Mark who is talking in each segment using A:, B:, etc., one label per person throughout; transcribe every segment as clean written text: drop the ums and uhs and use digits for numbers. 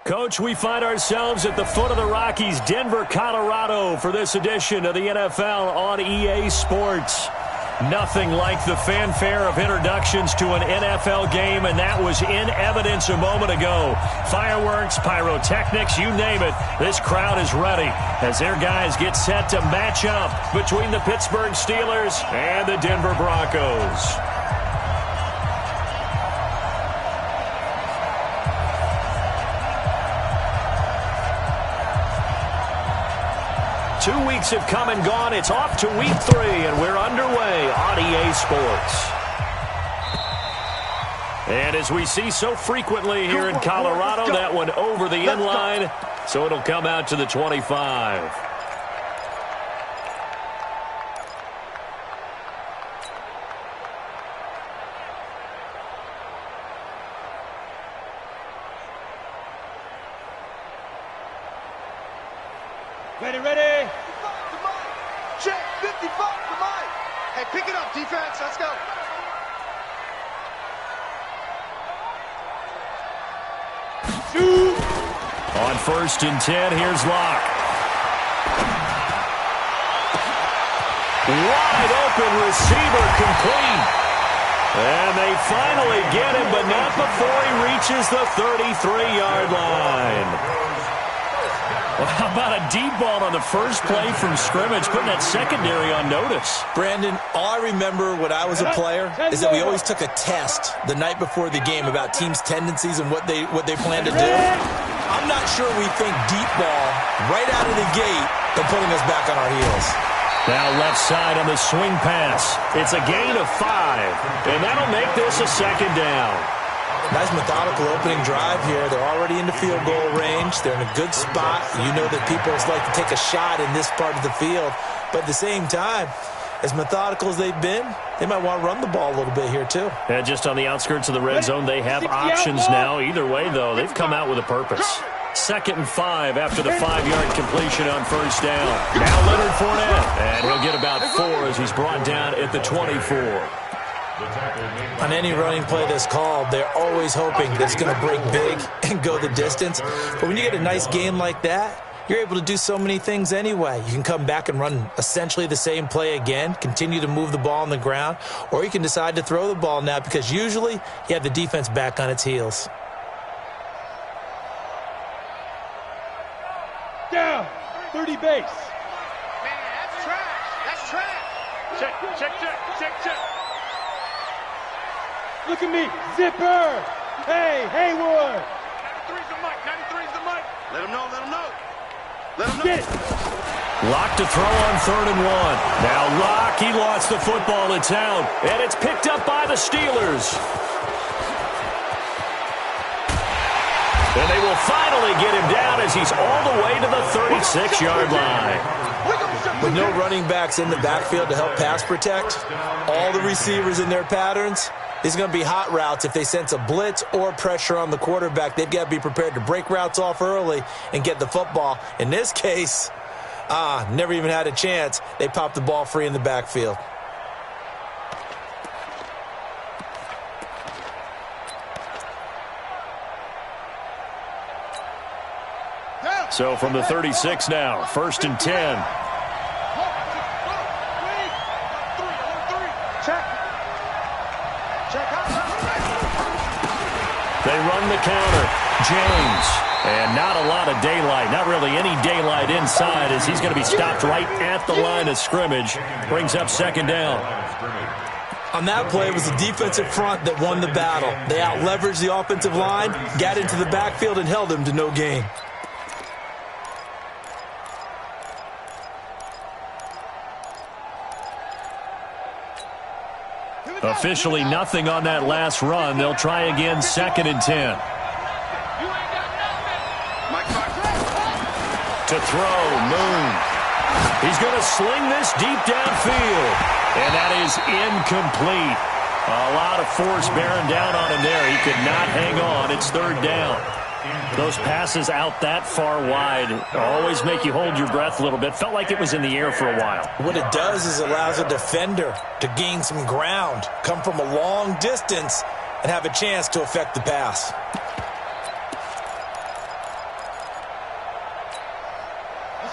A: Coach, we find ourselves at the foot of the Rockies, Denver, Colorado, for this edition of the NFL on EA Sports. Nothing like the fanfare of introductions to an NFL game, and that was in evidence a moment ago. Fireworks, pyrotechnics, you name it. This crowd is ready as their guys get set to match up between the Pittsburgh Steelers and the Denver Broncos. 2 weeks have come and gone. It's off to week 3, and we're underway on EA Sports. And as we see so frequently here in Colorado, that one over the end line, so it'll come out to the 25.
B: Ready. Check, 55 to Mike. Hey, pick it up, defense. Let's go. Shoot.
A: On 1st and 10, here's Locke. Wide open receiver, complete. And they finally get him, but not before he reaches the 33-yard line. Well, how about a deep ball on the first play from scrimmage, putting that secondary on notice?
C: Brandon, all I remember when I was a player is that we always took a test the night before the game about teams' tendencies and what they plan to do. I'm not sure we think deep ball right out of the gate than putting us back on our heels.
A: Now left side on the swing pass. It's a gain of 5, and that'll make this a 2nd down.
C: Nice methodical opening drive here. They're already into field goal range. They're in a good spot. You know that people like to take a shot in this part of the field. But at the same time, as methodical as they've been, they might want to run the ball a little bit here too.
A: Yeah, just on the outskirts of the red zone, they have options now. Either way, though, they've come out with a purpose. 2nd and 5 after the 5-yard completion on 1st down. Now Leonard Fournette, and he'll get about 4 as he's brought down at the 24.
C: On any running play that's called, they're always hoping that it's going to break big and go the distance. But when you get a nice game like that, you're able to do so many things anyway. You can come back and run essentially the same play again, continue to move the ball on the ground, or you can decide to throw the ball now because usually you have the defense back on its heels.
B: Down, 30 base.
D: Man, that's trash. That's trash. Check.
B: Look at me, Zipper. Hey, Haywood.
D: 93's the mic. 93's the mic. Let him know.
B: Get it.
A: Locke to throw on 3rd and 1. Now Locke, he lost the football. It's out, and it's picked up by the Steelers. And they will finally get him down as he's all the way to the 36-yard line.
C: With no running backs in the backfield to help pass protect, all the receivers in their patterns, these are going to be hot routes. If they sense a blitz or pressure on the quarterback, they've got to be prepared to break routes off early and get the football. In this case, never even had a chance. They popped the ball free in the backfield.
A: So from the 36 now, 1st and 10. They run the counter. James. And not a lot of daylight. Not really any daylight inside as he's going to be stopped right at the line of scrimmage. Brings up 2nd down.
C: On that play, it was the defensive front that won the battle. They out-leveraged the offensive line, got into the backfield, and held them to no gain.
A: Officially nothing on that last run. They'll try again, 2nd and 10. To throw, Moon. He's going to sling this deep downfield. And that is incomplete. A lot of force bearing down on him there. He could not hang on. It's 3rd down. Those passes out that far wide always make you hold your breath a little bit. Felt like it was in the air for a while.
C: What it does is allows a defender to gain some ground, come from a long distance, and have a chance to affect the pass.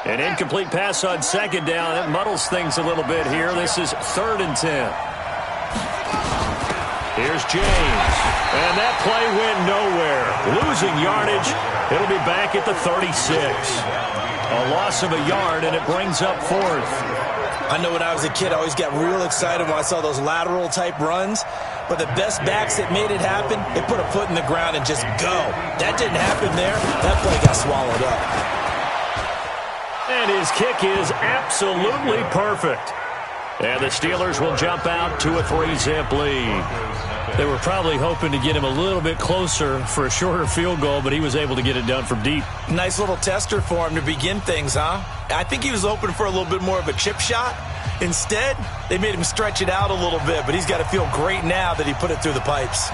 A: An incomplete pass on second down. That muddles things a little bit here. This is 3rd and 10. Here's James. And that play went nowhere. Losing yardage. It'll be back at the 36. A loss of a yard, and it brings up 4th.
C: I know when I was a kid, I always got real excited when I saw those lateral-type runs. But the best backs that made it happen, they put a foot in the ground and just go. That didn't happen there. That play got swallowed up.
A: And his kick is absolutely perfect. And the Steelers will jump out to a 3-zip lead. They were probably hoping to get him a little bit closer for a shorter field goal, but he was able to get it done from deep.
C: Nice little tester for him to begin things, huh? I think he was hoping for a little bit more of a chip shot. Instead, they made him stretch it out a little bit, but he's got to feel great now that he put it through the pipes.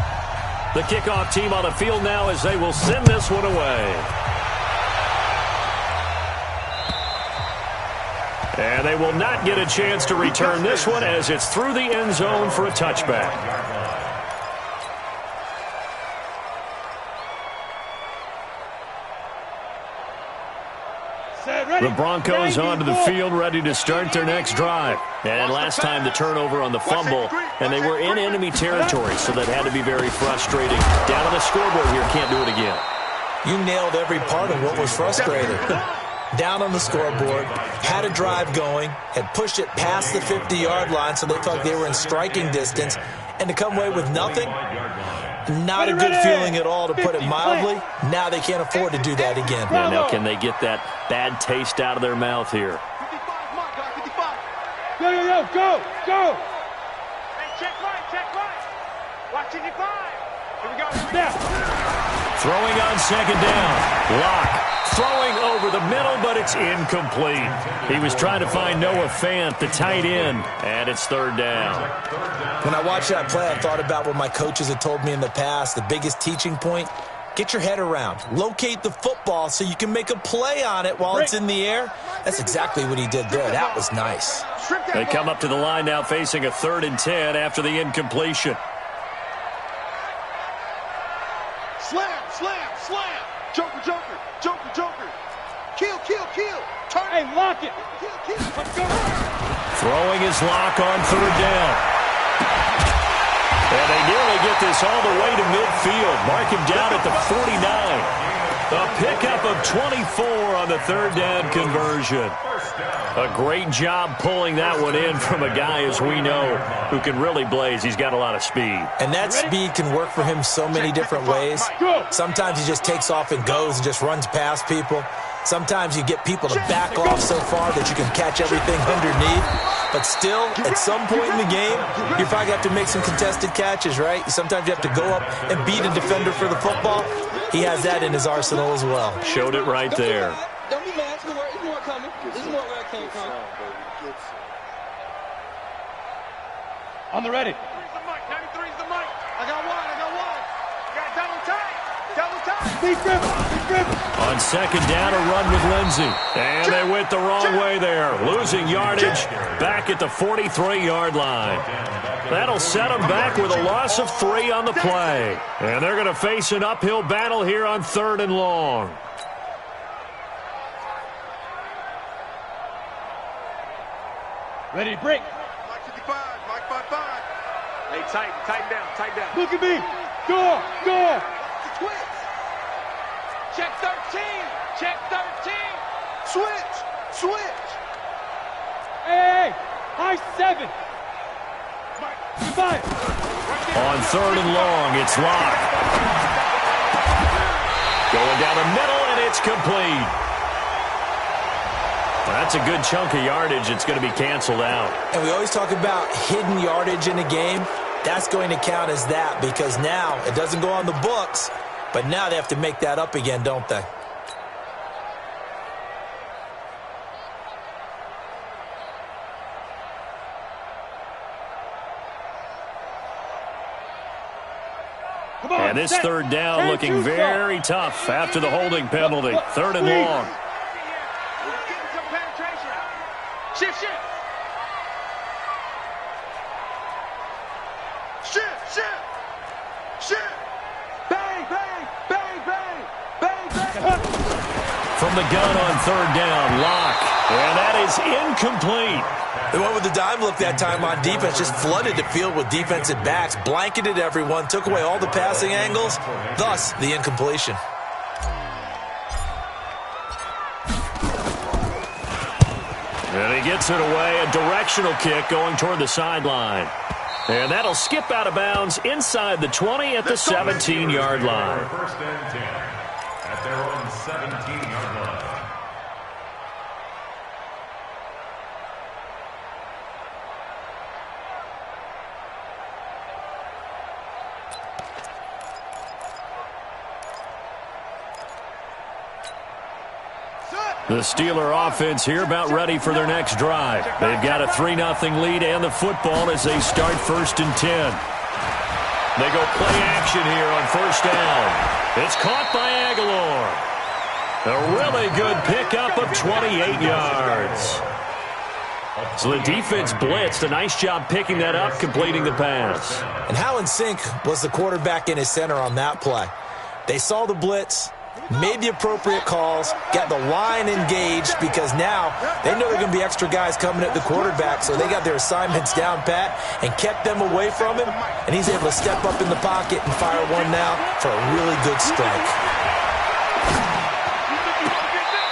A: The kickoff team on the field now as they will send this one away. And they will not get a chance to return this one as it's through the end zone for a touchback. The Broncos onto the field, ready to start their next drive. And last time the turnover on the fumble, and they were in enemy territory, so that had to be very frustrating. Down on the scoreboard here, can't do it again.
C: You nailed every part of what was frustrating. Down on the scoreboard, had a drive going, had pushed it past the 50-yard line so they felt like they were in striking distance, and to come away with nothing, not a good feeling at all, to put it mildly. Now they can't afford to do that again.
A: Yeah, now can they get that bad taste out of their mouth here?
B: 55. Yo, go, go.
D: Hey, check right. Watch 55. Here we go.
B: Now.
A: Throwing on second down. Lock. Throwing over the middle, but it's incomplete. He was trying to find Noah Fant, the tight end, and it's 3rd down.
C: When I watched that play, I thought about what my coaches had told me in the past. The biggest teaching point, get your head around. Locate the football so you can make a play on it while it's in the air. That's exactly what he did there. That was nice.
A: They come up to the line now facing a 3rd and 10 after the incompletion.
B: Slam. Joker. Kill. Turn. Hey, lock it. Kill. Let's go.
A: Throwing his lock on 3rd down. And they nearly get this all the way to midfield. Mark him down at the 49. A pickup of 24 on the 3rd down conversion. A great job pulling that one in from a guy, as we know, who can really blaze. He's got a lot of speed.
C: And that speed can work for him so many different ways. Sometimes he just takes off and goes and just runs past people. Sometimes you get people to back off so far that you can catch everything underneath. But still, at some point in the game, you probably have to make some contested catches, right? Sometimes you have to go up and beat a defender for the football. He has that in his arsenal as well.
A: Showed it right there.
E: Don't be mad. There's more coming. There's more where it came from.
B: On the ready.
D: 93's the mic. 93's the mic.
B: I got one.
D: You got double tight.
B: Big grip.
A: On second down, a run with Lindsey. And they went the wrong way there. Losing yardage back at the 43-yard line. That'll set them back with a loss of 3 on the play. And they're going to face an uphill battle here on 3rd and long.
B: Ready to break.
D: Mike 55. Mike 55. Hey, tighten down.
B: Look at me. Go.
D: Twitch. Check 13. Switch.
B: Hey. High 7. 5.
A: On 3rd and long, it's Locke. Going down the middle, and it's complete. That's a good chunk of yardage. It's going to be canceled out.
C: And we always talk about hidden yardage in a game. That's going to count as that because now it doesn't go on the books, but now they have to make that up again, don't they?
A: And this 3rd down looking very tough after the holding penalty. 3rd and long.
D: Getting some penetration. Shift.
B: Bang.
C: From
A: the gun on third down. Locke. And that is incomplete.
C: They went with the dime look that time on defense, just flooded the field with defensive backs, blanketed everyone, took away all the passing angles, thus the incompletion.
A: And he gets it away, a directional kick going toward the sideline. And that'll skip out of bounds inside the 20 at the 17-yard line.
F: First and 10 at their own 17-yard line.
A: The Steeler offense here about ready for their next drive. They've got a 3-0 lead and the football as they start 1st and 10. They go play action here on 1st down. It's caught by Aguilar. A really good pickup of 28 yards. So the defense blitzed. A nice job picking that up, completing the pass.
C: And how in sync was the quarterback and his center on that play? They saw the blitz, made the appropriate calls, got the line engaged because now they know there are going to be extra guys coming at the quarterback, so they got their assignments down pat and kept them away from him, and he's able to step up in the pocket and fire one now for a really good strike.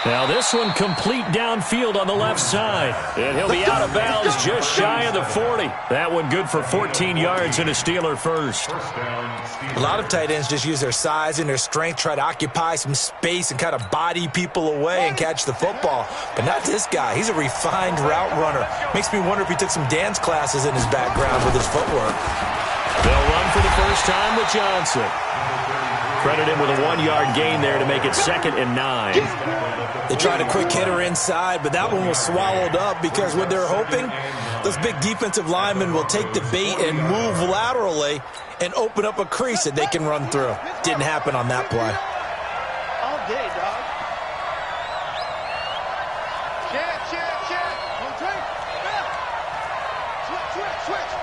A: Now this one complete downfield on the left side. And he'll be out of bounds just shy of the 40. That one good for 14 yards and a Steeler first.
C: A lot of tight ends just use their size and their strength, try to occupy some space and kind of body people away and catch the football. But not this guy. He's a refined route runner. Makes me wonder if he took some dance classes in his background with his footwork.
A: They'll run for the first time with Johnson. Credit him with a 1-yard gain there to make it 2nd and 9.
C: They tried a quick hitter inside, but that one was swallowed up because what they're hoping, those big defensive linemen will take the bait and move laterally and open up a crease that they can run through. Didn't happen on that play.
B: All day, dog. Check. On train. Switch.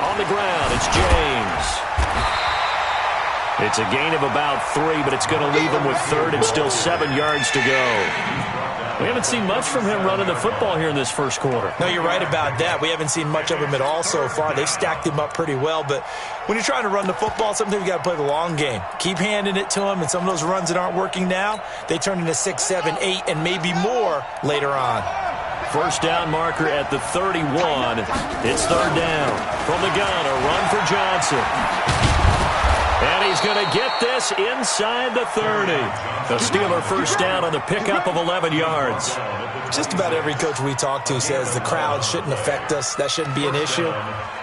A: On the ground, it's James. It's a gain of about 3, but it's going to leave them with 3rd and still 7 yards to go. We haven't seen much from him running the football here in this first quarter.
C: No, you're right about that. We haven't seen much of him at all so far. They've stacked him up pretty well, but when you're trying to run the football, sometimes you got to play the long game. Keep handing it to him, and some of those runs that aren't working now, they turn into 6, 7, 8, and maybe more later on.
A: First down marker at the 31. It's 3rd down. From the gun, a run for Johnson. And he's going to get this inside the 30. The Steeler first down on the pickup of 11 yards.
C: Just about every coach we talk to says the crowd shouldn't affect us. That shouldn't be an issue.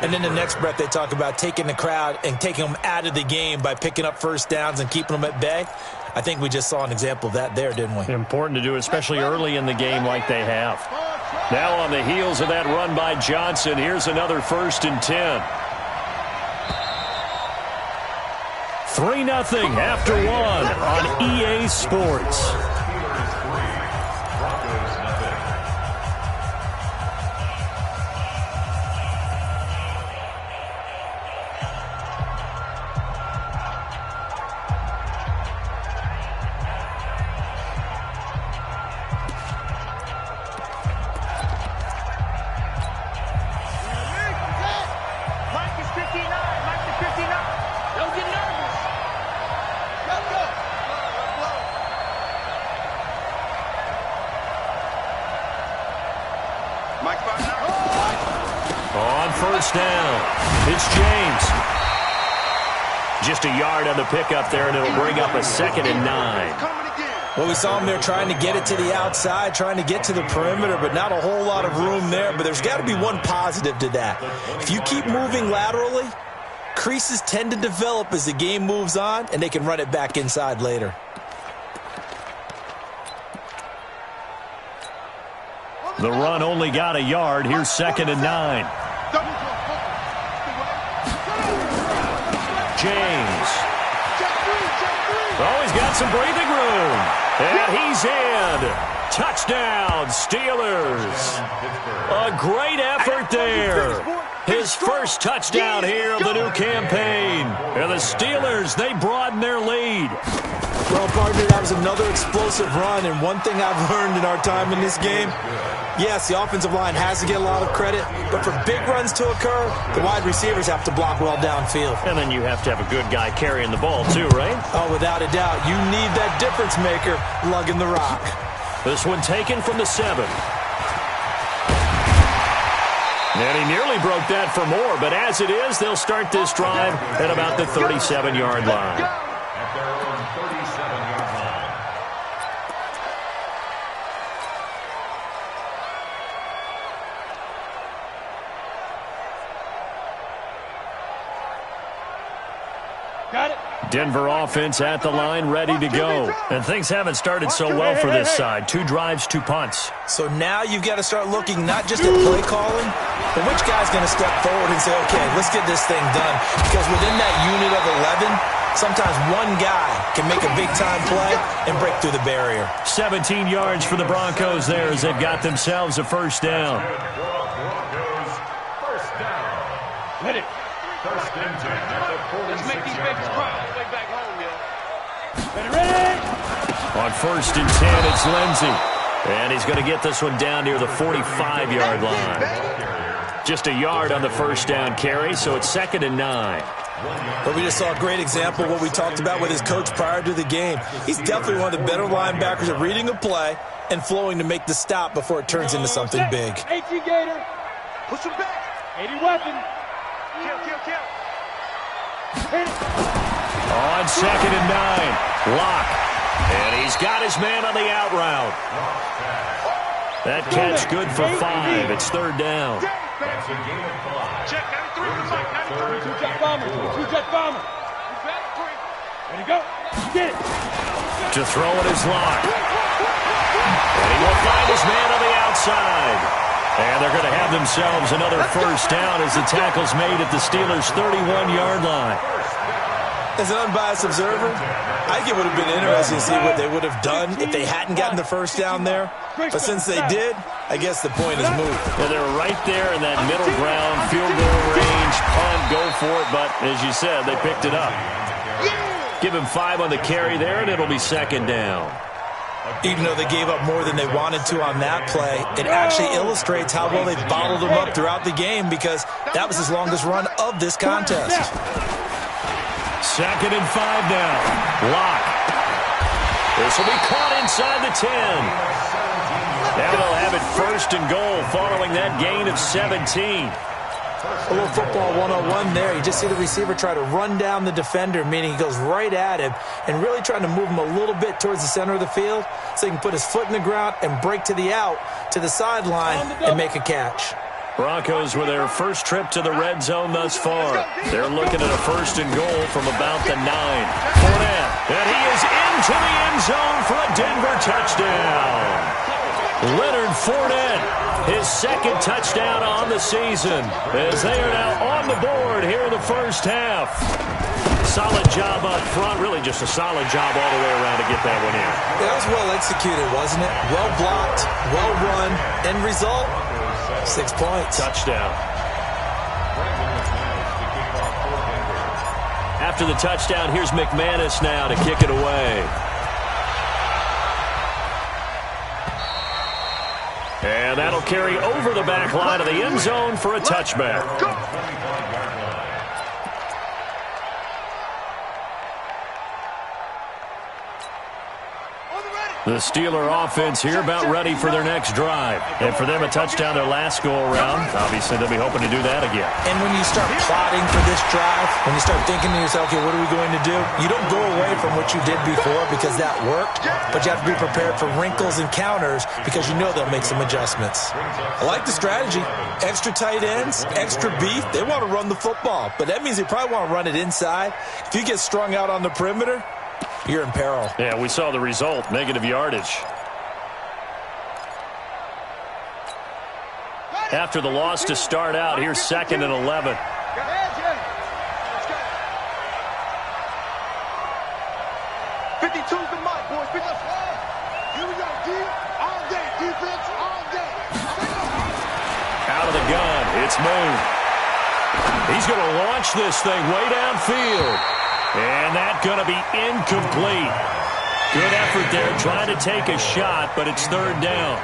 C: And then the next breath they talk about taking the crowd and taking them out of the game by picking up first downs and keeping them at bay. I think we just saw an example of that there, didn't we?
A: Important to do, especially early in the game like they have. Now on the heels of that run by Johnson, here's another 1st and 10. 3-0 after 1 on EA Sports.
D: Mike is 59. Mike is 59. Don't get nervous.
B: Mike Fox.
A: On first down, it's James. Just a yard on the pickup there, and it'll bring up a 2nd and 9.
C: Well, we saw him there trying to get it to the outside, trying to get to the perimeter, but not a whole lot of room there. But there's got to be one positive to that. If you keep moving laterally, creases tend to develop as the game moves on, and they can run it back inside later.
A: The run only got a yard. Here's 2nd and 9. James. Oh, he's got some breathing room. And he's in. Touchdown, Steelers. A great effort there. His first touchdown here of the new campaign. And the Steelers, they broaden their lead.
C: Well, partner, that was another explosive run, and one thing I've learned in our time in this game, yes, the offensive line has to get a lot of credit, but for big runs to occur, the wide receivers have to block well downfield.
A: And then you have to have a good guy carrying the ball too, right?
C: Oh, without a doubt. You need that difference maker lugging the rock.
A: This one taken from the 7. And he nearly broke that for more, but as it is, they'll start this drive at about the 37-yard line.
F: At their own 37-yard line.
B: Got it.
A: Denver offense at the line, ready to go. And things haven't started so well for this side. 2 drives, 2 punts.
C: So now you've got to start looking not just at play calling, but which guy's going to step forward and say, okay, let's get this thing done. Because within that unit of 11, sometimes one guy can make a big-time play and break through the barrier.
A: 17 yards for the Broncos there as they've got themselves a first down.
F: Broncos, first down.
B: Hit it.
F: First and 10 at the 46-yard
B: Let's make these babies
F: line.
B: cry. Way back home, yo. Ready?
A: On first and 10, it's Lindsey. And he's going to get this one down near the 45-yard line. Just a yard on the first down carry, so it's 2nd and 9.
C: But we just saw a great example of what we talked about with his coach prior to the game. He's definitely one of the better linebackers at reading a play and flowing to make the stop before it turns into something big.
B: 18 Gator. Push him back. 80 weapon. Kill, kill, kill. Hit it.
A: On 2nd and 9, Locke. And he's got his man on the out route. That catch good for 5. It's 3rd down.
F: That's a gain of 5.
B: Check 93 to Mike. 93. Two-jet bomber. Two-jet bomber. You got it, 3. Ready to go. Get it.
A: To throw it is Locke. And he will find his man on the outside. And they're going to have themselves another first down as the tackle's made at the Steelers' 31-yard line.
C: As an unbiased observer, I think it would have been interesting to see what they would have done if they hadn't gotten the first down there. But since they did, I guess the point is moot.
A: Yeah, they were right there in that middle ground, field goal range, punt, go for it. But as you said, they picked it up. Give him 5 on the carry there, and it'll be 2nd down.
C: Even though they gave up more than they wanted to on that play, it actually illustrates how well they bottled them up throughout the game because that was his longest run of this contest.
A: 2nd and 5 now. Locke. This will be caught inside the 10. Now they'll have it 1st and goal following that gain of 17.
C: A little football 101 there. You just see the receiver try to run down the defender, meaning he goes right at him and really trying to move him a little bit towards the center of the field so he can put his foot in the ground and break to the out, to the sideline, and make a catch.
A: Broncos with their first trip to the red zone thus far. They're looking at a 1st and goal from about the 9. Fournette, and he is into the end zone for a Denver touchdown. Leonard Fournette, his 2nd touchdown on the season, as they are now on the board here in the first half. Solid job up front, really just a solid job all the way around to get that one in.
C: That was well executed, wasn't it? Well blocked, well run. End result, 6 points.
A: Touchdown. After the touchdown, here's McManus now to kick it away. And that'll carry over the back line of the end zone for a touchback. The Steeler offense here about ready for their next drive. And for them, a touchdown their last go-around. Obviously, they'll be hoping to do that again.
C: And when you start plotting for this drive, when you start thinking to yourself, okay, what are we going to do? You don't go away from what you did before because that worked, but you have to be prepared for wrinkles and counters because you know they'll make some adjustments. I like the strategy. Extra tight ends, extra beef. They want to run the football, but that means they probably want to run it inside. If you get strung out on the perimeter, you're in peril.
A: Yeah, we saw the result, negative yardage. After the loss to start out, here's 2nd and 11.
B: 52's the mark, boys. Pick up. Here we go, D. All day. Defense, all day.
A: Out of the gun, it's Moon. He's going to launch this thing way downfield. And that's going to be incomplete. Good effort there, trying to take a shot, but it's third down.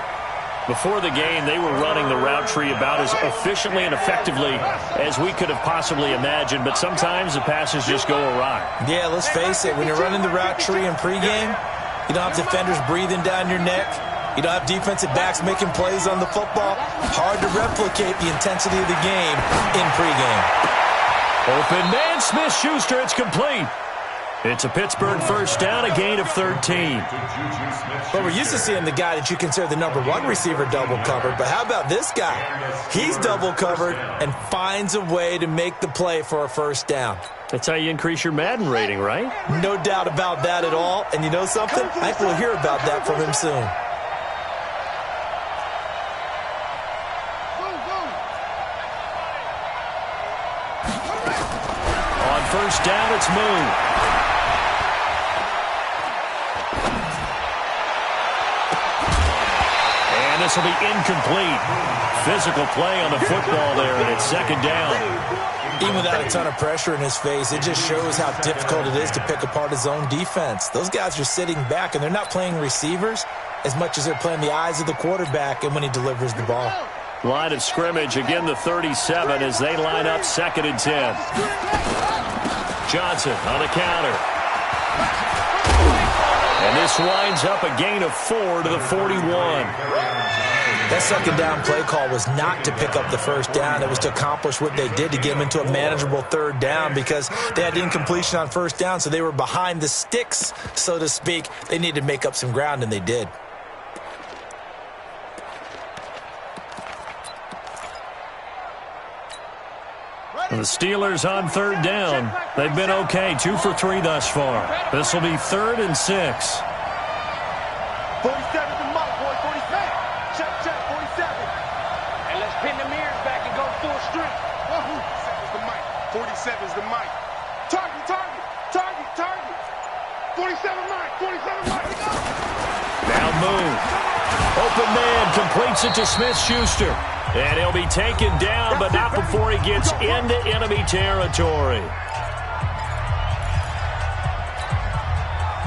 A: Before the game, they were running the route tree about as efficiently and effectively as we could have possibly imagined, but sometimes the passes just go awry.
C: Yeah, let's face it, when you're running the route tree in pregame, you don't have defenders breathing down your neck. You don't have defensive backs making plays on the football. Hard to replicate the intensity of the game in pregame.
A: Open man, Smith-Schuster, it's complete. It's a Pittsburgh first down, a gain of 13.
C: But we're used to seeing the guy that you consider the #1 receiver double covered. But how about this guy? He's double covered and finds a way to make the play for a first down.
A: That's how you increase your Madden rating, right?
C: No doubt about that at all. And you know something? I think we'll hear about that from him soon.
A: On first down, it's Moon. This will be incomplete. Physical play on the football there, and it's second down.
C: Even without a ton of pressure in his face, it just shows how difficult it is to pick apart his own defense. Those guys are sitting back, and they're not playing receivers as much as they're playing the eyes of the quarterback and when he delivers the ball.
A: Line of scrimmage, again the 37 as they line up 2nd and 10. Johnson on the counter. And this winds up a gain of 4 to the 41.
C: That second down play call was not to pick up the first down. It was to accomplish what they did to get them into a manageable third down because they had incompletion on first down, so they were behind the sticks, so to speak. They needed to make up some ground, and they did.
A: The Steelers on third down. They've been okay, 2 for 3 thus far. This will be 3rd and 6.
B: 47's the mic, boy. 47. Check, 47.
D: And let's pin the mirrors back and go full street.
B: 47's the mic. 47's the mic. Target. 47 mic. 47 mic.
A: Now Moon. Open man completes it to Smith-Schuster. And he'll be taken down, but not before he gets into enemy territory.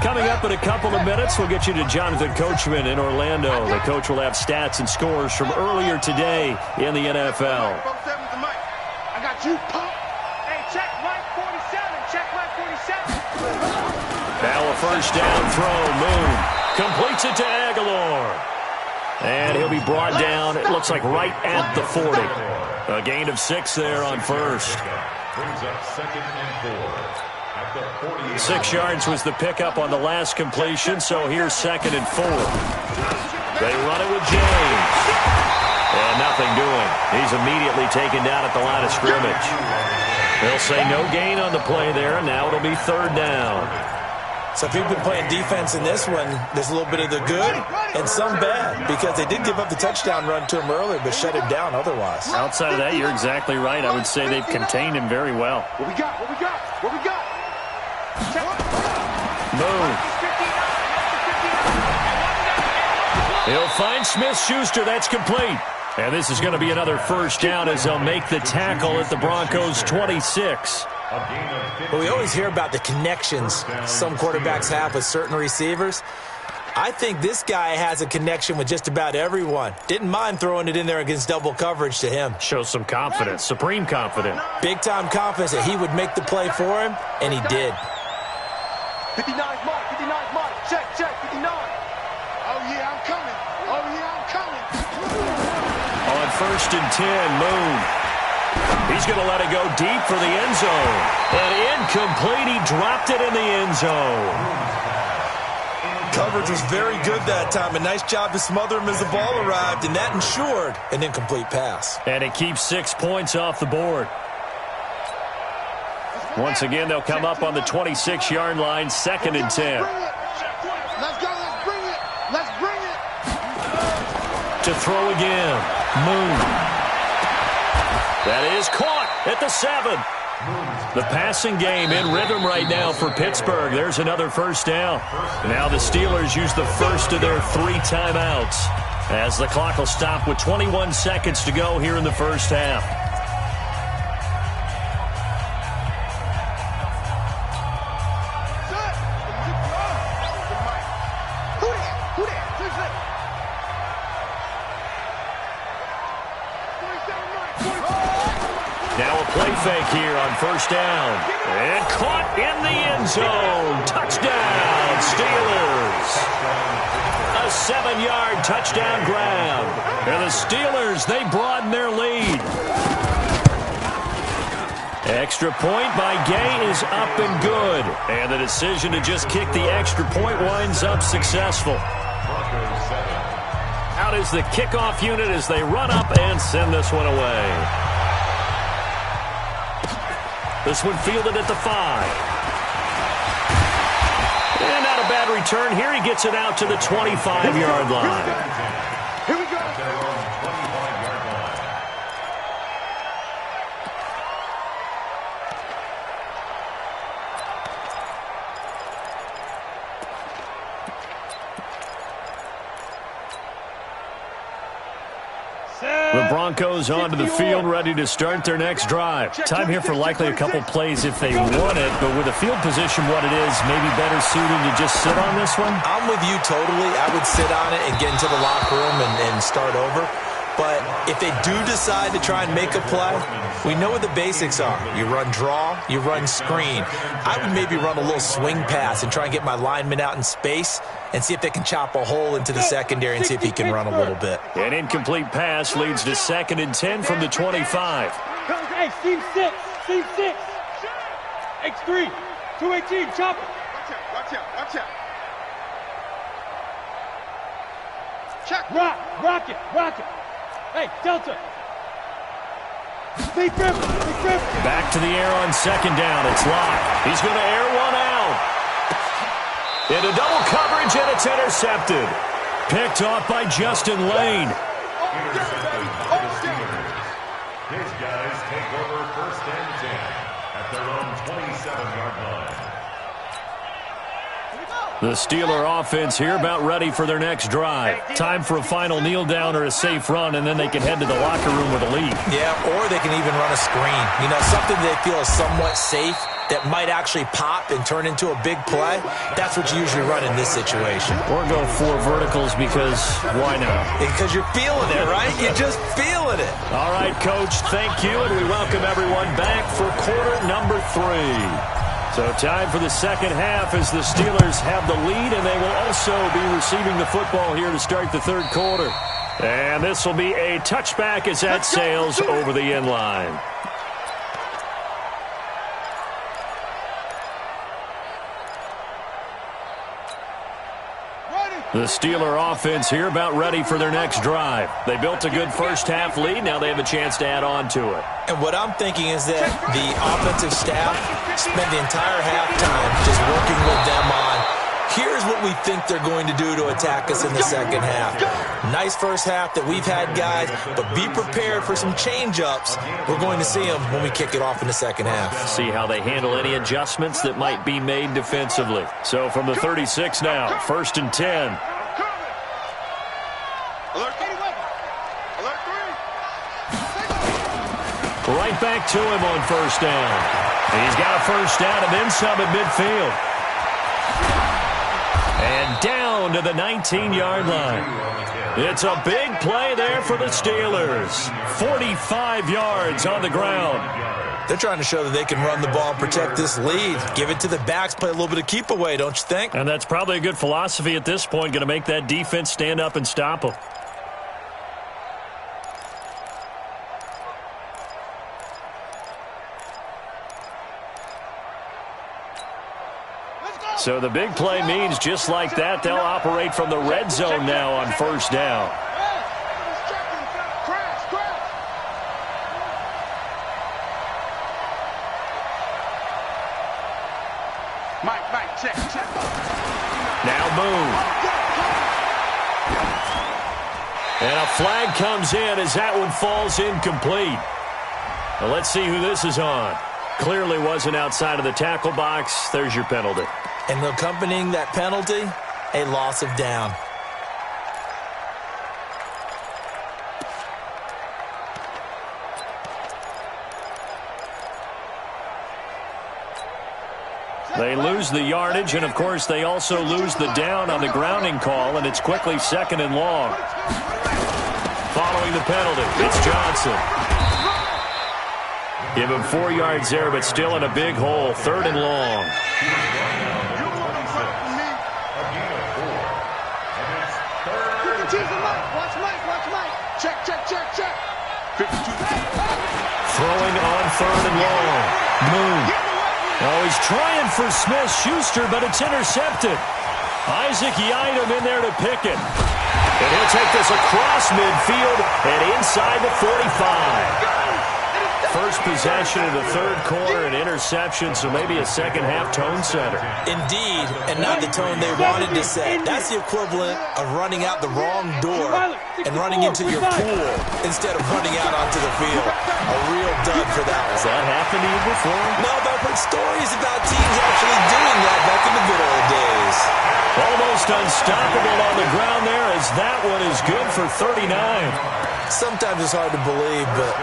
A: Coming up in a couple of minutes, we'll get you to Jonathan Coachman in Orlando. The coach will have stats and scores from earlier today in the NFL.
B: 47's the mic. I got you, punk.
D: Hey, check Mike 47. Check Mike 47.
A: Now a first down throw. Moon completes it to Aguilar. And he'll be brought down, it looks like right at the 40. A gain of 6 there on first.
F: Brings up 2nd and 4 at the 48.
A: 6 yards was the pickup on the last completion, so here's 2nd and 4. They run it with James. And nothing doing. He's immediately taken down at the line of scrimmage. They'll say no gain on the play there, and now it'll be 3rd down.
C: So if you've been playing defense in this one, there's a little bit of the good and some bad because they did give up the touchdown run to him earlier but shut him down otherwise.
A: Outside of that, you're exactly right. I would say they've contained him very well.
B: What we got?
A: Moon. He'll find Smith-Schuster. That's complete. And this is going to be another first down as they'll make the tackle at the Broncos' 26.
C: But we always hear about the connections some quarterbacks have with certain receivers. I think this guy has a connection with just about everyone. Didn't mind throwing it in there against double coverage to him.
A: Shows some confidence, supreme confidence.
C: Big-time confidence that he would make the play for him, and he did.
B: 59's mark. Check, 59. Oh, yeah, I'm coming.
A: On 1st and 10, Moon. He's going to let it go deep for the end zone. And incomplete. He dropped it in the end zone.
C: Coverage was very good that time. A nice job to smother him as the ball arrived, and that ensured an incomplete pass.
A: And it keeps 6 points off the board. Once again, they'll come up on the 26-yard line, 2nd and 10.
B: Let's go. Let's bring it.
A: To throw again. Moon. That is caught at the 7. The passing game in rhythm right now for Pittsburgh. There's another first down. Now the Steelers use the first of their 3 timeouts as the clock will stop with 21 seconds to go here in the first half. play fake here on first down. And caught in the end zone. Touchdown, Steelers. A 7-yard touchdown grab. And the Steelers, they broaden their lead. Extra point by Gay is up and good. And the decision to just kick the extra point winds up successful. Out is the kickoff unit as they run up and send this one away. This one fielded at the 5. And not a bad return here. He gets it out to the 25-yard line.
B: Here we go.
A: The Broncos onto the field, ready to start their next drive. Time here for likely a couple plays if they want it, but with the field position what it is, maybe better suited to just sit on this one?
C: I'm with you totally. I would sit on it and get into the locker room and start over. But if they do decide to try and make a play, we know what the basics are. You run draw, you run screen. I would maybe run a little swing pass and try and get my lineman out in space and see if they can chop a hole into the secondary and see if he can run a little bit.
A: An incomplete pass leads to 2nd and 10 from the 25.
E: Hey, seam 6. Seam 6. X3. 218. Chop it.
B: Watch out. Watch out. Check.
E: Rock it. Hey, Delta. Big grip.
A: Back to the air on 2nd down. It's Locke. He's going to air one out. Into double coverage, and it's intercepted. Picked off by Justin Lane.
F: His guys take over 1st and 10 at their own 27-yard line.
A: The Steeler offense here about ready for their next drive. Time for a final kneel down or a safe run, and then they can head to the locker room with a lead.
C: Yeah, or they can even run a screen. You know, something they feel is somewhat safe that might actually pop and turn into a big play. That's what you usually run in this situation.
A: Or go 4 verticals because why not?
C: Because you're feeling it, right? You're just feeling it.
A: All right, Coach, thank you, and we welcome everyone back for quarter number 3. So time for the second half as the Steelers have the lead, and they will also be receiving the football here to start the 3rd quarter. And this will be a touchback as that sails over the end line. The Steeler offense here about ready for their next drive. They built a good first half lead. Now they have a chance to add on to it.
C: And what I'm thinking is that the offensive staff spent the entire halftime just working with them on, here's what we think they're going to do to attack us in the second half. Nice first half that we've had, guys, but be prepared for some change-ups. We're going to see them when we kick it off in the second half.
A: See how they handle any adjustments that might be made defensively. So from the 36 now, 1st and 10. Right back to him on 1st down. He's got a 1st down and then some at midfield. And down to the 19-yard line. It's a big play there for the Steelers. 45 yards on the ground.
C: They're trying to show that they can run the ball and protect this lead. Give it to the backs, play a little bit of keep away, don't you think?
A: And that's probably a good philosophy at this point, going to make that defense stand up and stop them. So the big play means just like that, they'll operate from the red zone now on 1st down.
B: Mike, check.
A: Now Boone. And a flag comes in as that one falls incomplete. Now let's see who this is on. Clearly wasn't outside of the tackle box. There's your penalty.
C: And accompanying that penalty, a loss of down.
A: They lose the yardage, and of course they also lose the down on the grounding call, and it's quickly 2nd and long. Following the penalty, it's Johnson. Give him 4 yards there, but still in a big hole. 3rd and long.
B: Check, check, check, check. 52.
A: Throwing on 3rd and long. Moon. Oh, he's trying for Smith-Schuster, but it's intercepted. Isaac Yiadom in there to pick it. And he'll take this across midfield and inside the 45. First possession of the 3rd quarter, an interception, so maybe a second-half tone setter.
C: Indeed, and not the tone they wanted to set. That's the equivalent of running out the wrong door and running into your pool instead of running out onto the field. A real dud for that one.
A: Has that happened to you before?
C: No, but I've heard stories about teams actually doing that back in the good old days.
A: Almost unstoppable on the ground there as that one is good for 39.
C: Sometimes it's hard to believe, but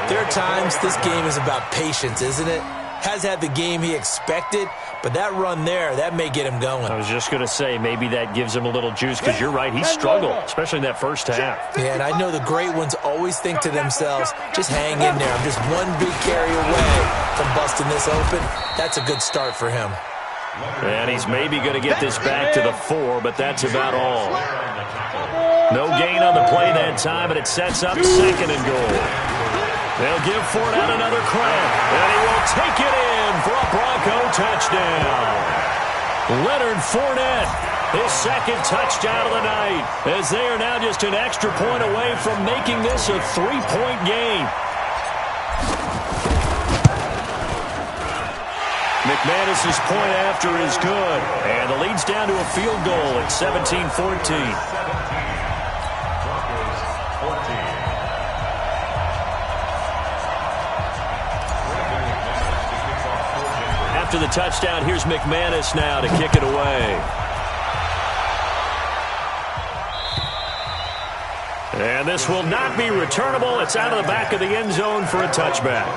C: there are times this game is about patience, isn't it? Has had the game he expected, but that run there, that may get him going.
A: I was just going to say, maybe that gives him a little juice, because you're right, he struggled, especially in that first half.
C: Yeah, and I know the great ones always think to themselves, just hang in there. I'm just one big carry away from busting this open. That's a good start for him.
A: And he's maybe going to get this back to the 4, but that's about all. No gain on the play that time, and it sets up 2nd and goal. They'll give Fournette another crack, and he will take it in for a Bronco touchdown. Leonard Fournette, his 2nd touchdown of the night, as they are now just an extra point away from making this a 3-point game. McManus's point after is good, and the lead's down to a field goal at 17-14. After the touchdown, here's McManus now to kick it away. And this will not be returnable. It's out of the back of the end zone for a touchback.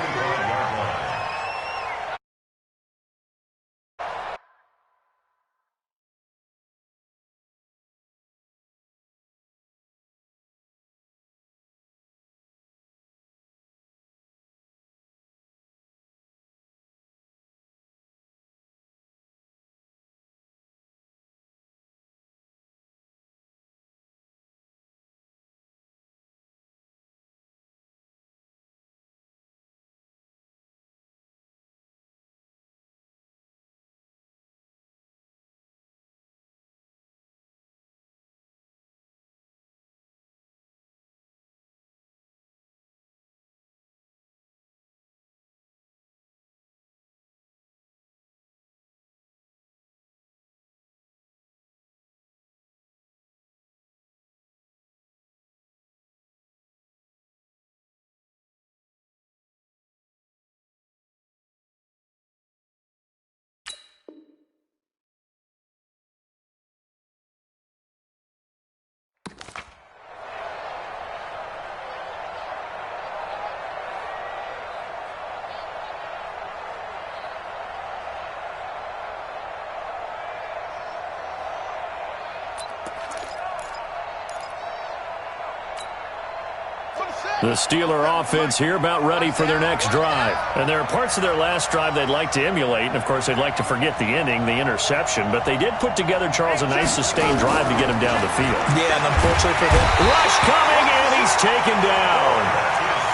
A: The Steeler offense here about ready for their next drive. And there are parts of their last drive they'd like to emulate. And, of course, they'd like to forget the ending, the interception. But they did put together, Charles, a nice sustained drive to get him down the field.
C: Yeah, and unfortunately for them,
A: rush coming, and he's taken down.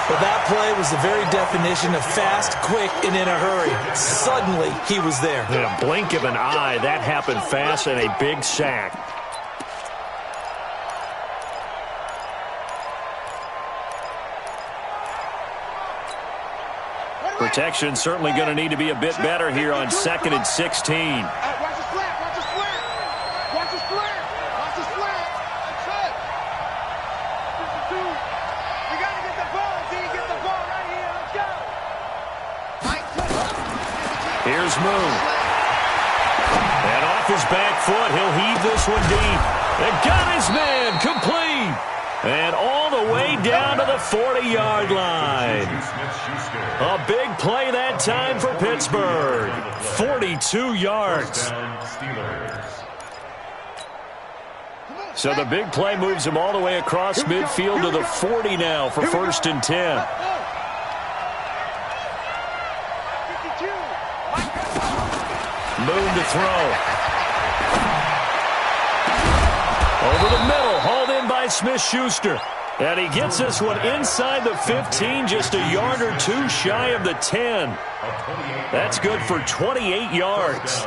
C: Well, that play was the very definition of fast, quick, and in a hurry. Suddenly, he was there.
A: In a blink of an eye, that happened fast, and a big sack. Protection certainly going to need to be a bit better here on 2nd and 16.
B: Watch the slant, watch the slant. Watch the slant, watch the slant. That's it. 52. We got to get the ball, D. Get the ball right here. Let's go.
A: Here's Moon. And off his back foot, he'll heave this one deep. And got his man complete. And all the way down to the 40-yard line. A big play that time for Pittsburgh. 42 yards. So the big play moves him all the way across midfield to the 40 now for 1st and 10. Moon to throw. Over the middle, hauled in by Smith-Schuster. And he gets this one inside the 15, just a yard or two shy of the 10. That's good for 28 yards.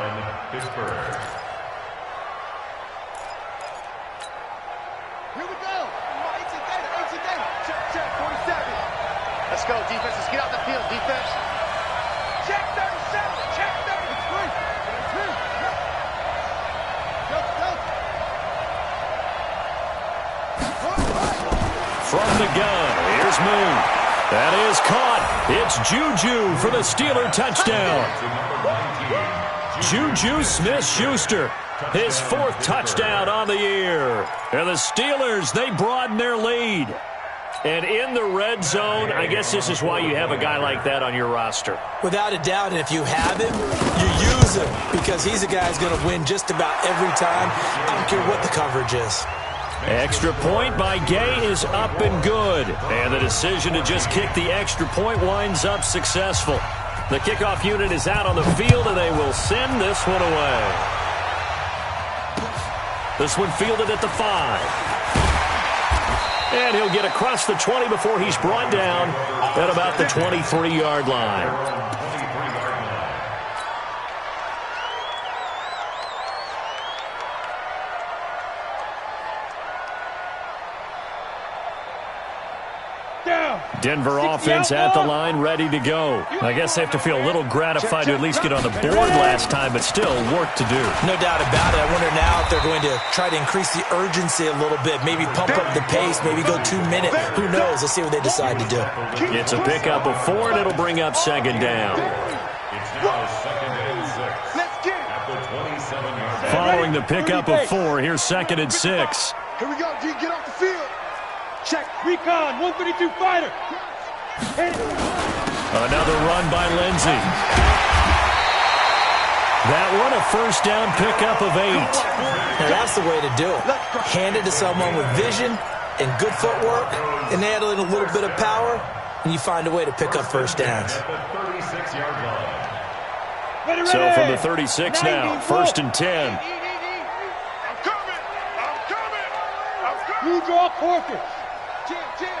B: Let's go, defense. Let's get out the field, defense. Check 37. Check 33.
A: From the gun, here's Moon. That is caught. It's Juju for the Steeler touchdown. Juju Smith-Schuster, his 4th touchdown on the year. And the Steelers, they broaden their lead. And in the red zone, I guess this is why you have a guy like that on your roster.
C: Without a doubt, and if you have him, you use him because he's a guy who's going to win just about every time. I don't care what the coverage is.
A: Extra point by Gay is up and good. And the decision to just kick the extra point winds up successful. The kickoff unit is out on the field, and they will send this one away. This one fielded at the 5. And he'll get across the 20 before he's brought down at about the 23-yard line. Denver offense at the line, ready to go. I guess they have to feel a little gratified to at least get on the board last time, but still work to do.
C: No doubt about it. I wonder now if they're going to try to increase the urgency a little bit, maybe pump up the pace, maybe go 2 minutes. Who knows? Let's see what they decide to do.
A: It's a pickup of 4, and it'll bring up 2nd down.
F: It's now 2nd and 6.
B: Let's get it.
F: At the 27-yard line.
A: Following the pickup of 4, here's 2nd and 6.
B: Here we go, D. Get off the field.
E: Check. Recon. 132 fighter.
A: Another run by Lindsey. That one a 1st down pickup of 8.
C: Now that's the way to do it. Hand it to someone with vision and good footwork, and add in a little bit of power, and you find a way to pick up 1st downs.
F: At the 36-yard line.
A: So from the 36 now, 1st and 10.
B: I'm coming. I'm coming. I'm coming.
E: You draw quarters.
B: Jam.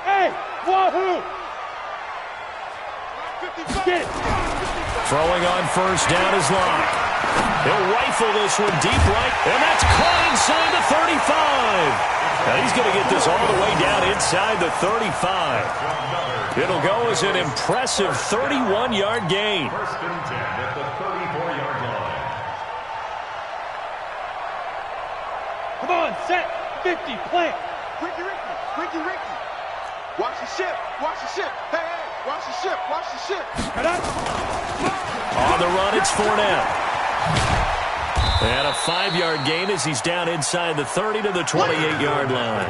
E: Hey, wahoo! Get it.
A: Throwing on 1st down is Locke. He'll rifle this one deep right, and that's caught inside the 35. Now he's going to get this all the way down inside the 35. It'll go as an impressive 31-yard gain.
F: 1st and 10 at the 34-yard line.
E: Come on, set. 50, plant.
B: Ricky. Watch the ship. Hey, watch the ship.
E: Cut up.
A: On the run, it's Fournette. And a 5-yard gain as he's down inside the 30 to the 28-yard line.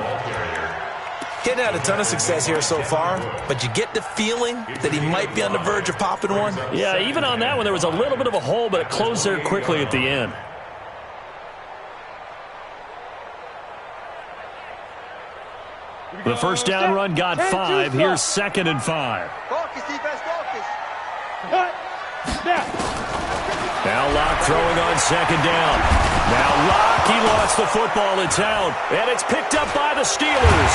C: Getting had a ton of success here so far, but you get the feeling that he might be on the verge of popping one.
A: Yeah, even on that one, there was a little bit of a hole, but it closed there quickly at the end. The 1st down run got 5. Here's 2nd and 5.
B: Focus, defense, focus.
E: Cut. Snap.
A: Now Locke throwing on 2nd down. Now Locke, he lost the football. It's out. And it's picked up by the Steelers.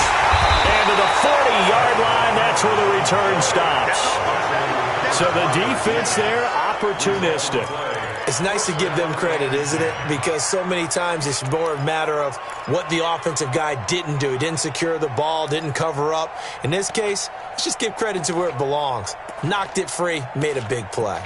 A: And to the 40-yard line, that's where the return stops. So the defense there, opportunistic.
C: It's nice to give them credit, isn't it? Because so many times it's more a matter of what the offensive guy didn't do. He didn't secure the ball, didn't cover up. In this case, let's just give credit to where it belongs. Knocked it free, made a big play.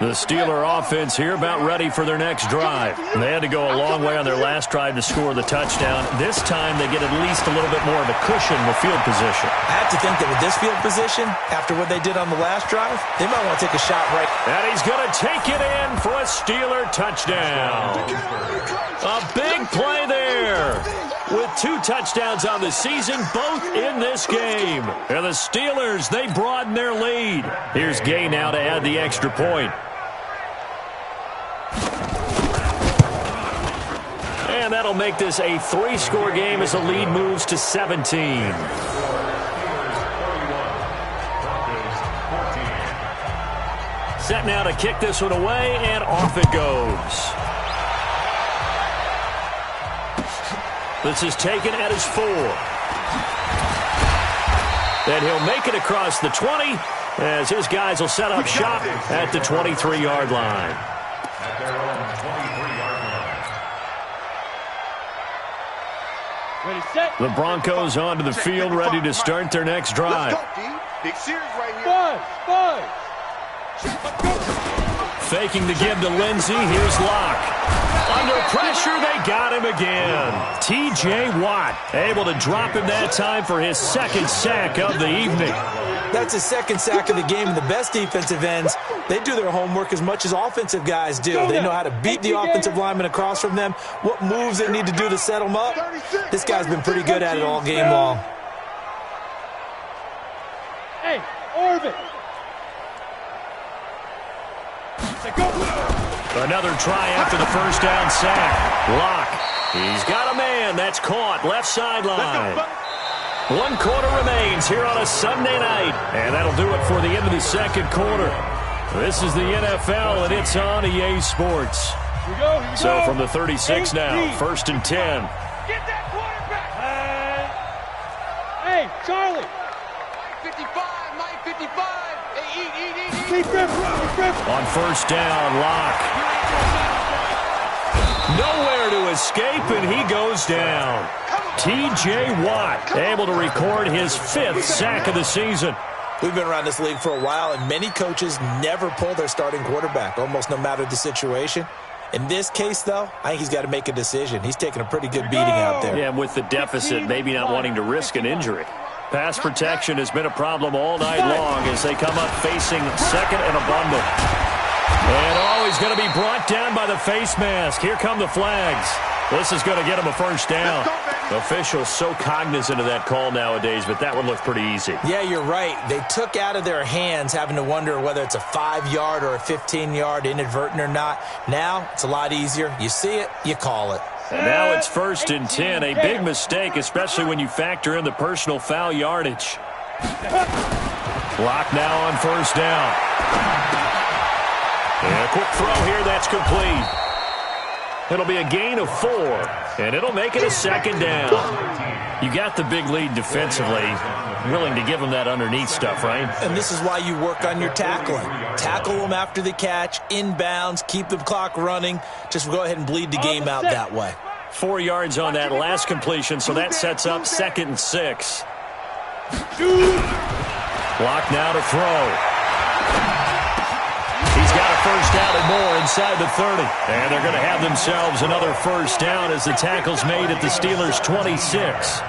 A: The Steeler offense here about ready for their next drive. They had to go a long way on their last drive to score the touchdown. This time they get at least a little bit more of a cushion with field position.
C: I have to think that with this field position, after what they did on the last drive, they might want to take a shot right.
A: And he's going to take it in for a Steeler touchdown. A big play there. With 2 touchdowns on the season, both in this game. And the Steelers, they broaden their lead. Here's Gay now to add the extra point. And that'll make this a 3-score game as the lead moves to 17. Set now to kick this one away, and off it goes. This is taken at his 4. Then he'll make it across the 20 as his guys will set up shop at the 23-yard line.
F: At their own 23-yard line.
E: Ready, set.
A: The Broncos onto the field, ready to start their next drive.
B: Let's go, D. Big series right here.
E: Five.
A: Faking the give to Lindsey. Here's Locke. Under pressure, they got him again. T.J. Watt able to drop him that time for his second sack of the evening.
C: That's his second sack of the game, and the best defensive ends, they do their homework as much as offensive guys do. They know how to beat the offensive lineman across from them, what moves they need to do to set them up. This guy's been pretty good at it all game long.
E: Hey, Orbit.
A: Another try after the first down sack. Locke. He's got a man. That's caught. Left sideline. 1 quarter remains here on a Sunday night. And that'll do it for the end of the second quarter. This is the NFL, and it's on EA Sports.
E: Here we go.
A: So from the 36 now, 1st and 10.
D: Get that quarterback!
E: Hey, Charlie.
B: 55, Mike 55. Hey, eat.
E: Keep grip.
A: On first down, Locke. Nowhere to escape, and he goes down. T.J. Watt able to record his 5th sack of the season.
C: We've been around this league for a while, and many coaches never pull their starting quarterback, almost no matter the situation. In this case, though, I think he's got to make a decision. He's taking a pretty good beating out there.
A: Yeah, with the deficit, maybe not wanting to risk an injury. Pass protection has been a problem all night long as they come up facing second and a bundle. And always going to be brought down by the face mask. Here come the flags. This is going to get him a first down. Officials so cognizant of that call nowadays, but that one looked pretty easy.
C: Yeah, you're right. They took out of their hands having to wonder whether it's a 5-yard or a 15-yard inadvertent or not. Now, it's a lot easier. You see it, you call it.
A: And now it's 1st and 10. A big mistake, especially when you factor in the personal foul yardage. Locke now on first down. And a quick throw here, that's complete. It'll be a gain of 4, and it'll make it a second down. You got the big lead defensively, willing to give them that underneath stuff, right?
C: And this is why you work on your tackling. Tackle them after the catch, inbounds, keep the clock running. Just go ahead and bleed the game out that way.
A: 4 yards on that last completion, so that sets up 2nd and 6. Locke now to throw. He's got a first down and more inside the 30. And they're going to have themselves another first down as the tackle's made at the Steelers' 26.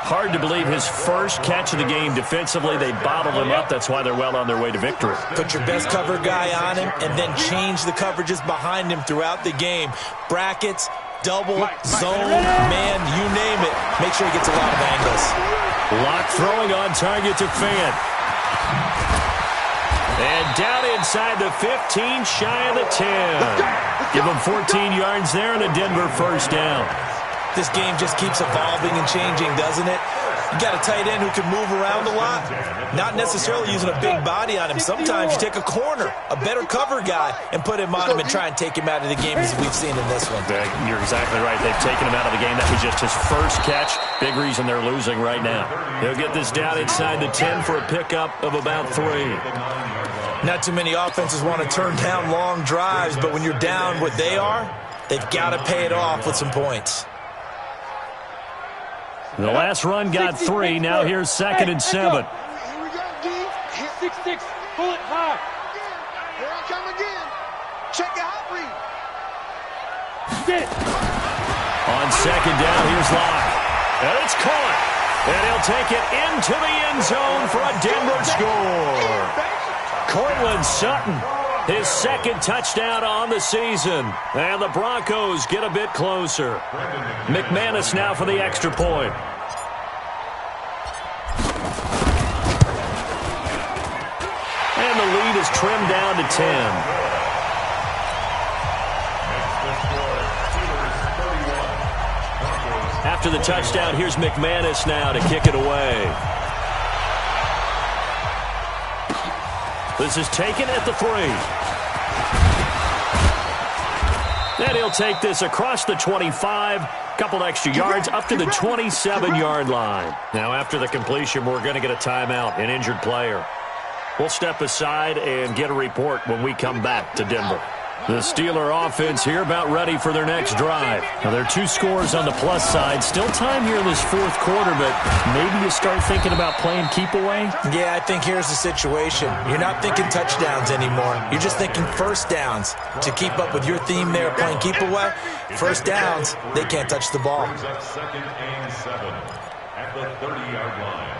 A: Hard to believe his first catch of the game defensively. They bottled him up. That's why they're well on their way to victory.
C: Put your best cover guy on him and then change the coverages behind him throughout the game. Brackets, double, zone, man, you name it. Make sure he gets a lot of angles.
A: Locke throwing on target to Fant. And down inside the 15, shy of the 10. Give him 14 yards there and a Denver first down.
C: This game just keeps evolving and changing, doesn't it? You got a tight end who can move around a lot. Not necessarily using a big body on him. Sometimes you take a corner, a better cover guy, and put him on him and try and take him out of the game as we've seen in this one.
A: You're exactly right. They've taken him out of the game. That was just his first catch. Big reason they're losing right now. They'll get this down inside the 10 for a pickup of about 3.
C: Not too many offenses want to turn down long drives, but when you're down what they are, they've got to pay it off with some points.
A: The last run got 3. Now here's 2nd and 7.
B: Here we go, D.
E: 6-6, pull it high.
B: Here I come again. Check it out, read.
E: Get it.
A: On 2nd down, here's Locke. And it's caught. And he'll take it into the end zone for a Denver score. Cortland Sutton, his 2nd touchdown on the season. And the Broncos get a bit closer. McManus now for the extra point. And the lead is trimmed down to 10. After the touchdown, here's McManus now to kick it away. This is taken at the 3. And he'll take this across the 25, couple extra yards up to the 27-yard line. Now, after the completion, we're going to get a timeout, an injured player. We'll step aside and get a report when we come back to Denver. The Steeler offense here about ready for their next drive. Now, there are 2 scores on the plus side. Still time here in this fourth quarter, but maybe you start thinking about playing keep away?
C: Yeah, I think here's the situation. You're not thinking touchdowns anymore. You're just thinking first downs. To keep up with your theme there, playing keep away, first downs, they can't touch the ball.
F: Brings up 2nd and 7 at the 30-yard line.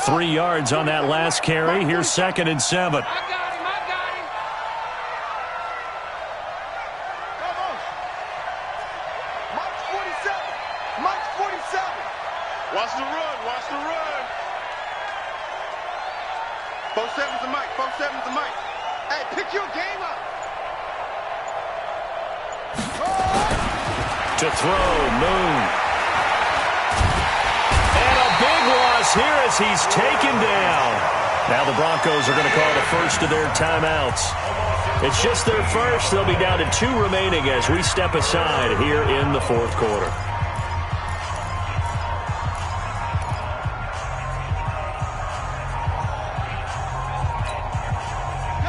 A: 3 yards on that last carry. Here's 2nd and 7.
B: I got him. Mike's 47. Mike's 47. Watch the run. Watch the run. 47's the Mike. 47's the Mike. Hey, pick your game up.
A: To throw, Moon. And a big loss here as he's taken down. Now the Broncos are going to call the first of their timeouts. It's just their first. They'll be down to 2 remaining as we step aside here in the fourth quarter.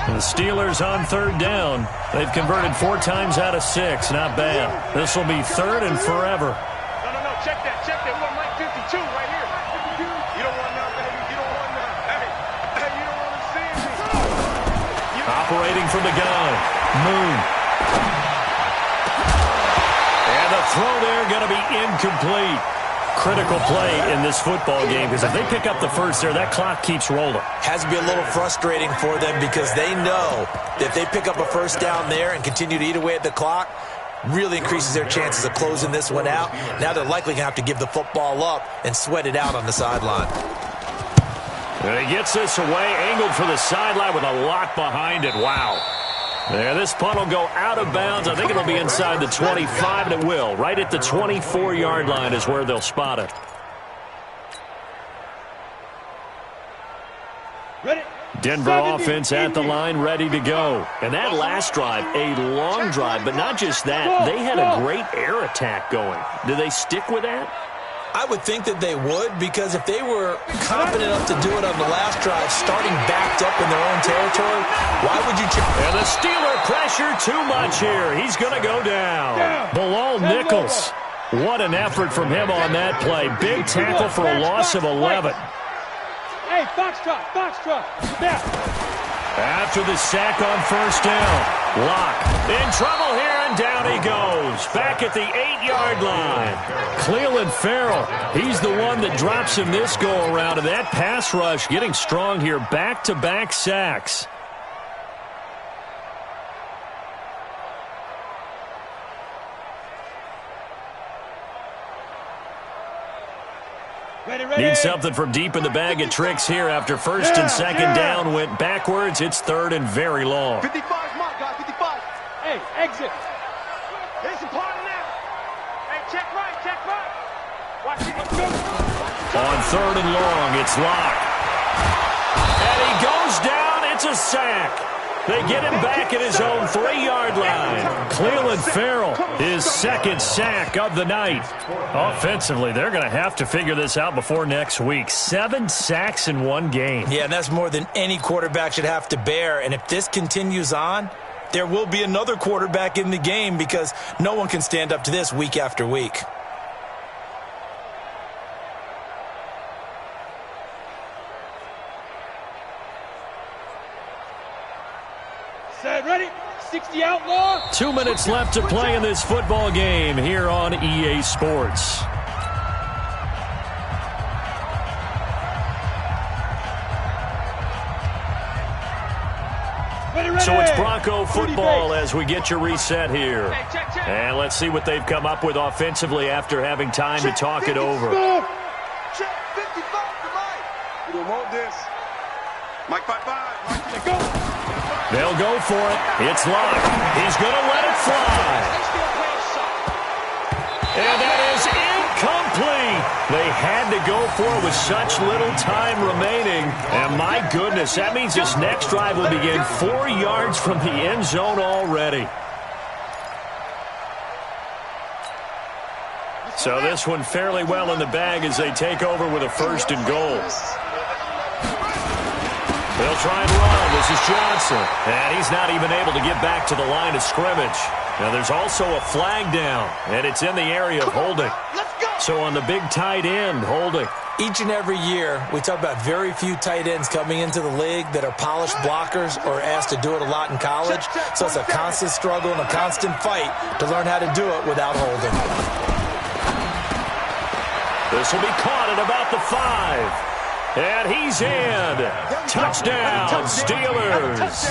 A: The Steelers on 3rd down. They've converted 4 times out of 6. Not bad. This will be 3rd and forever.
D: No. Check that. We want Mike 52 right here. You don't want none, baby. You don't want none. Hey, you don't want to see me.
A: Operating from the gun. Moon. And the throw there going to be incomplete. Critical play in this football game because if they pick up the first there, that clock keeps rolling.
C: Has to be a little frustrating for them because they know that if they pick up a first down there and continue to eat away at the clock, really increases their chances of closing this one out. Now they're likely going to have to give the football up and sweat it out on the sideline.
A: And he gets this away, angled for the sideline with a lot behind it. Wow. There, this punt will go out of bounds. I think it'll be inside the 25, and it will. Right at the 24-yard line is where they'll spot it.
E: Ready?
A: Denver offense at the line, ready to go. And that last drive, a long drive, but not just that. They had a great air attack going. Do they stick with that?
C: I would think that they would because if they were confident enough to do it on the last drive, starting backed up in their own territory, why would you...
A: And the Steeler pressure too much here. He's going to go down. Bilal Nichols. What an effort from him on that play. Big tackle for a loss of 11.
E: Hey, foxtrot. Back.
A: After the sack on first down, Locke in trouble here, and down he goes. Back at the 8-yard line. Clelin Ferrell, he's the one that drops him this go-around, and that pass rush getting strong here. Back-to-back sacks.
E: Ready.
A: Need something from deep in the bag of tricks here after first and second down went backwards. It's 3rd and very long.
B: 55's Mike, guys. 55.
E: Hey, exit.
D: Here's the party now. Hey, check right. Watch it.
A: On 3rd and long, it's Locke. And he goes down. It's a sack. They get him back at his own 3-yard line. Clelin Ferrell, his 2nd sack of the night. Offensively, they're going to have to figure this out before next week. 7 sacks in one game.
C: Yeah, and that's more than any quarterback should have to bear. And if this continues on, there will be another quarterback in the game because no one can stand up to this week after week.
E: Set, ready? 60 outlaw.
A: 2 minutes left to play in this football game here on EA Sports.
E: Ready.
A: So it's Bronco football as we get your reset here. And let's see what they've come up with offensively after having time to talk it over.
B: Check 55 to Mike. We don't want this. Mike 5-5.
E: Let's go.
A: They'll go for it. It's Locke. He's going to let it fly. And that is incomplete. They had to go for it with such little time remaining. And my goodness, that means this next drive will begin 4 yards from the end zone already. So this one fairly well in the bag as they take over with a 1st and goal. They'll try and run. This is Johnson. And he's not even able to get back to the line of scrimmage. Now there's also a flag down, and it's in the area of holding. So on the big tight end, holding.
C: Each and every year, we talk about very few tight ends coming into the league that are polished blockers or asked to do it a lot in college. So it's a constant struggle and a constant fight to learn how to do it without holding.
A: This will be caught at about the 5. And he's in. Touchdown, Steelers.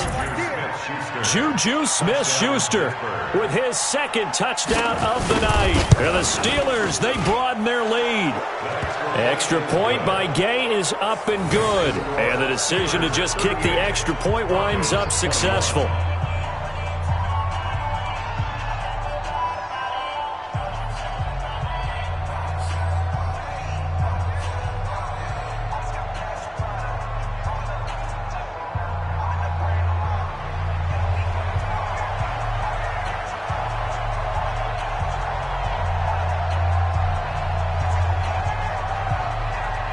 A: Juju Smith-Schuster with his 2nd touchdown of the night. And the Steelers, they broaden their lead. Extra point by Gay is up and good. And the decision to just kick the extra point winds up successful.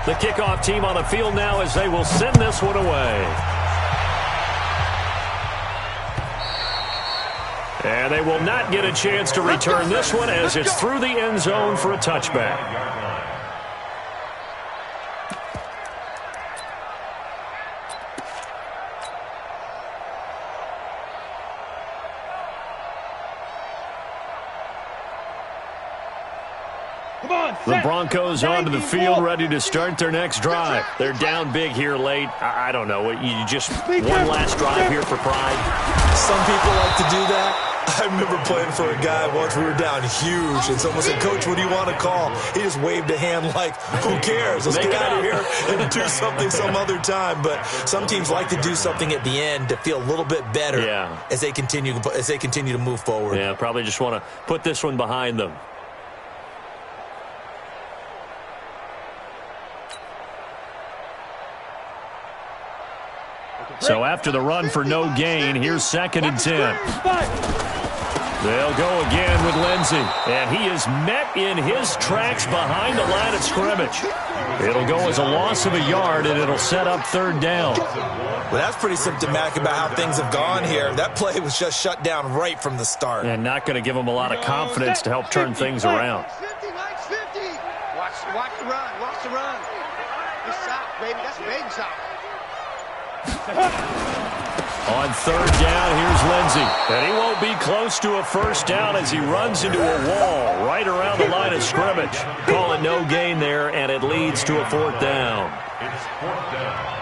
A: The kickoff team on the field now as they will send this one away. And they will not get a chance to return this one as it's through the end zone for a touchback. The Broncos onto the field, ready to start their next drive. They're down big here late. I don't know. You just one last drive here for pride.
C: Some people like to do that. I remember playing for a guy once. We were down huge, and someone said, "Coach, what do you want to call?" He just waved a hand like, "Who cares? Let's get out of here and do something some other time." But some teams like to do something at the end to feel a little bit better as they continue to move forward.
A: Yeah, probably just want to put this one behind them. So after the run for no gain, here's 2nd and 10. They'll go again with Lindsey. And he is met in his tracks behind the line of scrimmage. It'll go as a loss of a yard, and it'll set up 3rd down.
C: Well, that's pretty symptomatic about how things have gone here. That play was just shut down right from the start.
A: And not going to give them a lot of confidence to help turn things around.
B: Watch the run. Watch the run. Good shot, baby. That's a big shot.
A: On 3rd down, here's Lindsey. And he won't be close to a 1st down as he runs into a wall right around the line of scrimmage. Call it no gain there, and it leads to a 4th down.
F: It's 4th down.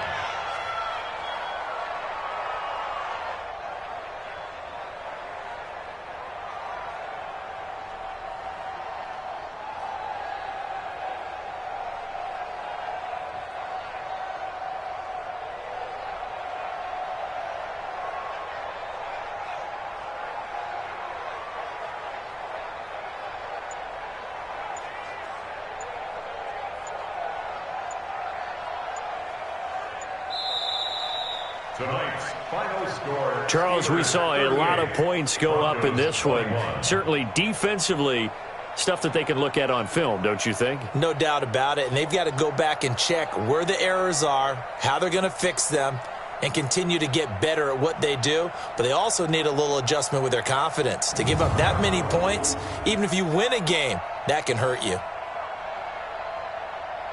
F: Tonight's final score.
A: Charles, we saw a lot of points go up in this one. Certainly defensively, stuff that they can look at on film, don't you think?
C: No doubt about it. And they've got to go back and check where the errors are, how they're going to fix them, and continue to get better at what they do. But they also need a little adjustment with their confidence. To give up that many points, even if you win a game, that can hurt you.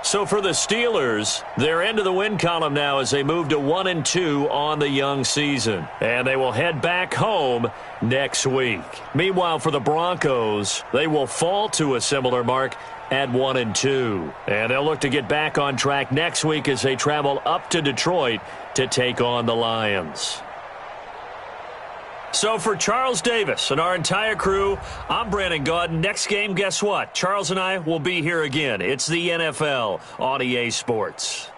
A: So for the Steelers, they're into the win column now as they move to 1-2 on the young season. And they will head back home next week. Meanwhile, for the Broncos, they will fall to a similar mark at 1-2. And they'll look to get back on track next week as they travel up to Detroit to take on the Lions. So for Charles Davis and our entire crew, I'm Brandon Gaudin. Next game, guess what? Charles and I will be here again. It's the NFL on EA Sports.